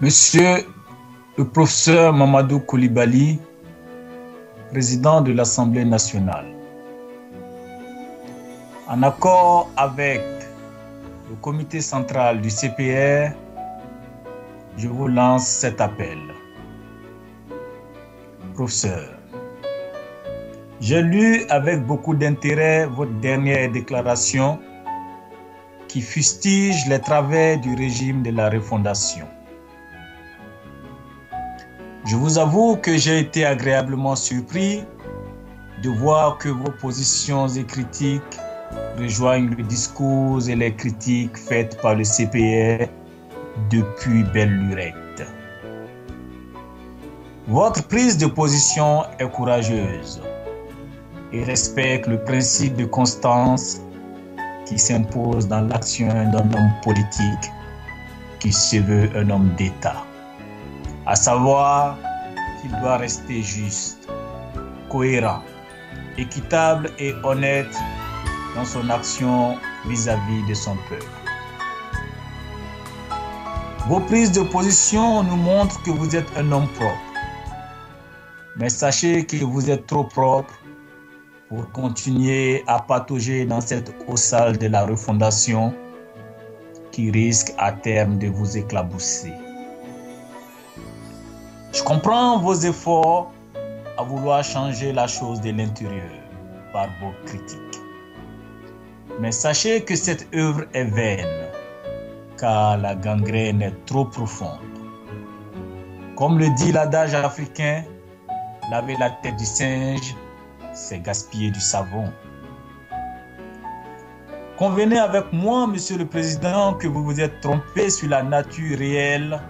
Monsieur le professeur Mamadou Coulibaly, président de l'Assemblée nationale, en accord avec le comité central du CPR, je vous lance cet appel. Professeur, j'ai lu avec beaucoup d'intérêt votre dernière déclaration qui fustige les travers du régime de la refondation. Je vous avoue que j'ai été agréablement surpris de voir que vos positions et critiques rejoignent le discours et les critiques faites par le CPR depuis belle lurette. Votre prise de position est courageuse et respecte le principe de constance qui s'impose dans l'action d'un homme politique qui se veut un homme d'État, à savoir qu'il doit rester juste, cohérent, équitable et honnête dans son action vis-à-vis de son peuple. Vos prises de position nous montrent que vous êtes un homme propre, mais sachez que vous êtes trop propre pour continuer à patauger dans cette eau sale de la refondation qui risque à terme de vous éclabousser. Je comprends vos efforts à vouloir changer la chose de l'intérieur par vos critiques. Mais sachez que cette œuvre est vaine, car la gangrène est trop profonde. Comme le dit l'adage africain, laver la tête du singe, c'est gaspiller du savon. Convenez avec moi, Monsieur le Président, que vous vous êtes trompé sur la nature réelle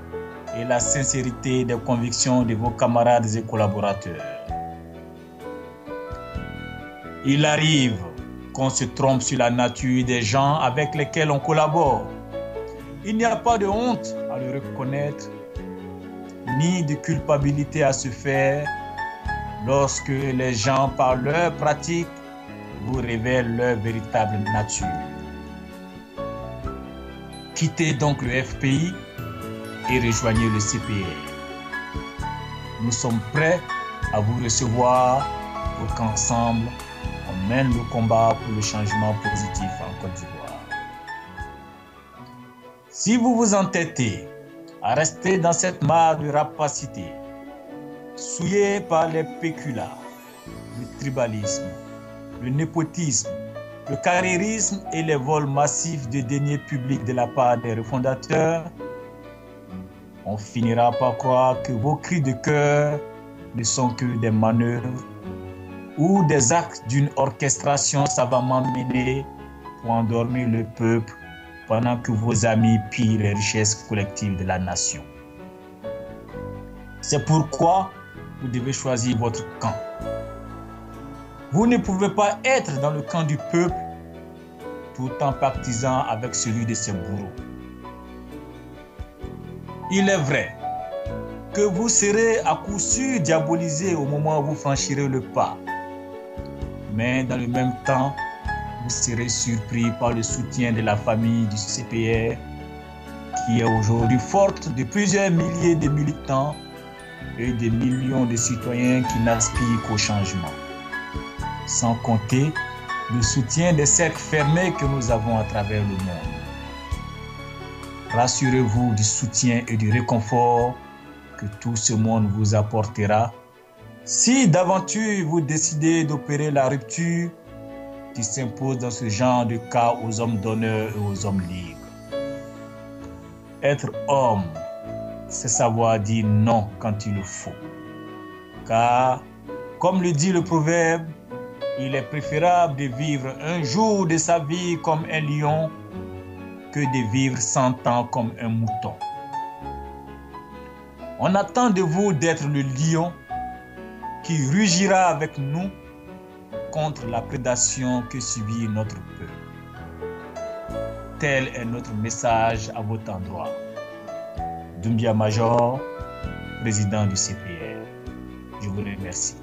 et la sincérité des convictions de vos camarades et collaborateurs. Il arrive qu'on se trompe sur la nature des gens avec lesquels on collabore. Il n'y a pas de honte à le reconnaître, ni de culpabilité à se faire lorsque les gens, par leurs pratiques, vous révèlent leur véritable nature. Quittez donc le FPI et rejoignez le CPR. Nous sommes prêts à vous recevoir pour qu'ensemble, on mène le combat pour le changement positif en Côte d'Ivoire. Si vous vous entêtez à rester dans cette mare de rapacité, souillée par les péculats, le tribalisme, le népotisme, le carriérisme et les vols massifs de deniers publics de la part des refondateurs, on finira par croire que vos cris de cœur ne sont que des manœuvres ou des actes d'une orchestration savamment menée pour endormir le peuple pendant que vos amis pillent les richesses collectives de la nation. C'est pourquoi vous devez choisir votre camp. Vous ne pouvez pas être dans le camp du peuple tout en pactisant avec celui de ses bourreaux. Il est vrai que vous serez à coup sûr diabolisé au moment où vous franchirez le pas. Mais dans le même temps, vous serez surpris par le soutien de la famille du CPR qui est aujourd'hui forte de plusieurs milliers de militants et des millions de citoyens qui n'aspirent qu'au changement. Sans compter le soutien des cercles fermés que nous avons à travers le monde. Rassurez-vous du soutien et du réconfort que tout ce monde vous apportera si d'aventure vous décidez d'opérer la rupture qui s'impose dans ce genre de cas aux hommes d'honneur et aux hommes libres. Être homme, c'est savoir dire non quand il le faut. Car, comme le dit le proverbe, il est préférable de vivre un jour de sa vie comme un lion que de vivre 100 ans comme un mouton. On attend de vous d'être le lion qui rugira avec nous contre la prédation que subit notre peuple. Tel est notre message à votre endroit. Doumbia Major, président du CPR. Je vous remercie.